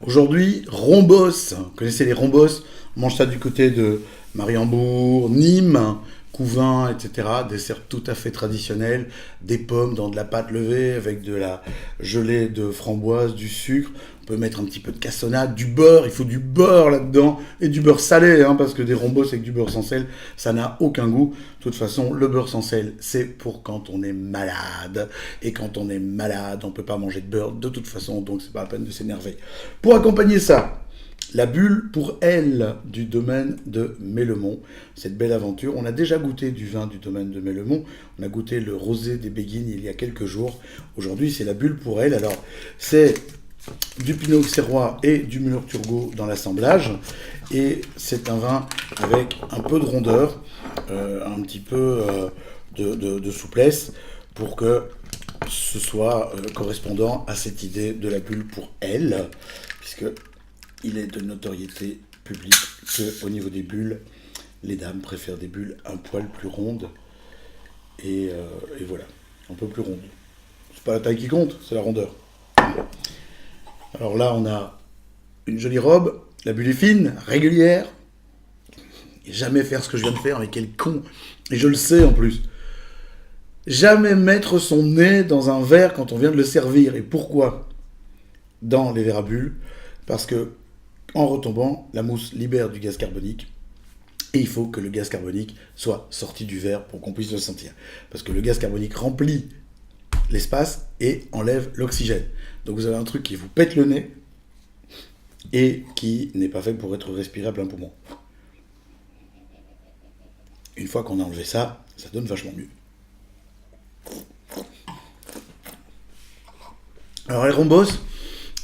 Aujourd'hui, Rombos. Vous connaissez les Rombos? On mange ça du côté de Mariembourg, Nîmes, Couvain, etc. Dessert tout à fait traditionnel. Des pommes dans de la pâte levée avec de la gelée de framboise, du sucre. On peut mettre un petit peu de cassonade, du beurre. Il faut du beurre là-dedans. Et du beurre salé, hein, parce que des Rombos avec du beurre sans sel, ça n'a aucun goût. De toute façon, le beurre sans sel, c'est pour quand on est malade. Et quand on est malade, on peut pas manger de beurre de toute façon, donc c'est pas la peine de s'énerver. Pour accompagner ça, la bulle pour elle du domaine de Mélemont. Cette belle aventure. On a déjà goûté du vin du domaine de Mélemont. On a goûté le rosé des Béguines il y a quelques jours. Aujourd'hui, c'est la bulle pour elle. Alors, c'est du Pinot Auxerrois et du Muller Turgot dans l'assemblage. Et c'est un vin avec un peu de rondeur, un petit peu de souplesse pour que ce soit correspondant à cette idée de la bulle pour elle, puisque il est de notoriété publique qu'au niveau des bulles, les dames préfèrent des bulles un poil plus rondes. Et voilà, un peu plus rondes. C'est pas la taille qui compte, c'est la rondeur. Alors là, on a une jolie robe, la bulle est fine, régulière. Et jamais faire ce que je viens de faire, mais quel con. Et je le sais en plus. Jamais mettre son nez dans un verre quand on vient de le servir. Et pourquoi? Dans les verres à bulles, parce que en retombant, la mousse libère du gaz carbonique. Et il faut que le gaz carbonique soit sorti du verre pour qu'on puisse le sentir. Parce que le gaz carbonique remplit l'espace et enlève l'oxygène. Donc vous avez un truc qui vous pète le nez et qui n'est pas fait pour être respiré à plein poumon. Une fois qu'on a enlevé ça, ça donne vachement mieux. Alors les rombos,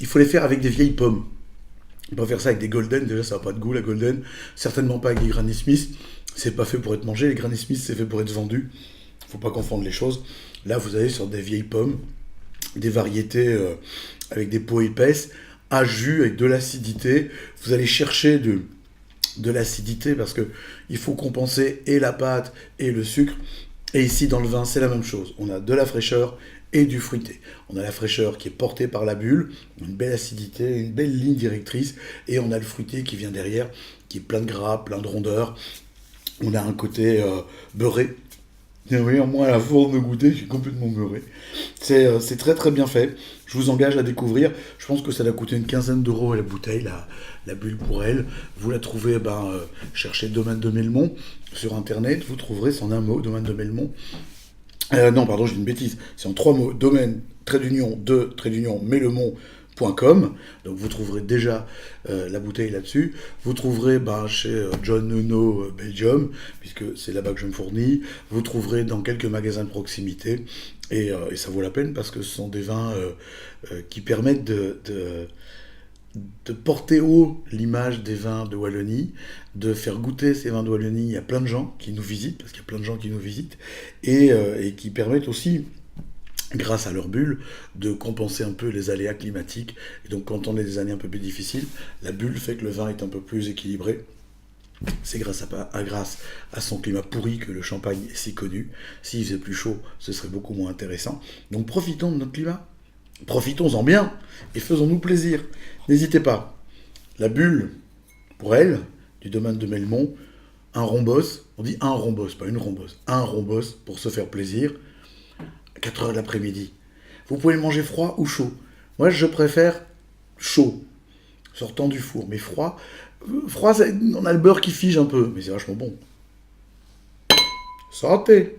il faut les faire avec des vieilles pommes. On peut faire ça avec des golden, déjà ça n'a pas de goût la golden. Certainement pas avec des Granny Smith. C'est pas fait pour être mangé, les Granny Smith c'est fait pour être vendu. Faut pas confondre les choses. Là vous allez sur des vieilles pommes, des variétés avec des peaux épaisses, à jus avec de l'acidité. Vous allez chercher de l'acidité parce que il faut compenser et la pâte et le sucre. Et ici dans le vin c'est la même chose. On a de la fraîcheur et du fruité. On a la fraîcheur qui est portée par la bulle, une belle acidité, une belle ligne directrice, et on a le fruité qui vient derrière, qui est plein de gras, plein de rondeur. On a un côté beurré. Et oui, moi, à la force de goûter, je suis complètement beurré. C'est très très bien fait. Je vous engage à découvrir. Je pense que ça va coûter une quinzaine d'euros à la bouteille, la bulle pour elle. Vous la trouvez, cherchez Domaine de Mélemont sur Internet. Vous trouverez son un mot, Domaine de Mélemont. Non, pardon, j'ai une bêtise. C'est en trois mots. Domaine, trait d'union, trait d'union, mélemont.com. Donc vous trouverez déjà la bouteille là-dessus. Vous trouverez chez John Nuno Belgium, puisque c'est là-bas que je me fournis. Vous trouverez dans quelques magasins de proximité. Et ça vaut la peine parce que ce sont des vins qui permettent de porter haut l'image des vins de Wallonie, de faire goûter ces vins de Wallonie. Il y a plein de gens qui nous visitent, parce qu'il y a plein de gens qui nous visitent, et qui permettent aussi, grâce à leur bulle, de compenser un peu les aléas climatiques. Et donc quand on a des années un peu plus difficiles, la bulle fait que le vin est un peu plus équilibré. C'est grâce à son climat pourri que le champagne est si connu. S'il faisait plus chaud, ce serait beaucoup moins intéressant. Donc profitons de notre climat. Profitons-en bien et faisons-nous plaisir. N'hésitez pas. La bulle, pour elle, du domaine de Mélemont, un rhombos, on dit un rhombos, pas une rhombos, un rhombos pour se faire plaisir, à 4 heures de l'après-midi. Vous pouvez le manger froid ou chaud. Moi, je préfère chaud, sortant du four, mais froid. Froid, on a le beurre qui fige un peu, mais c'est vachement bon. Santé!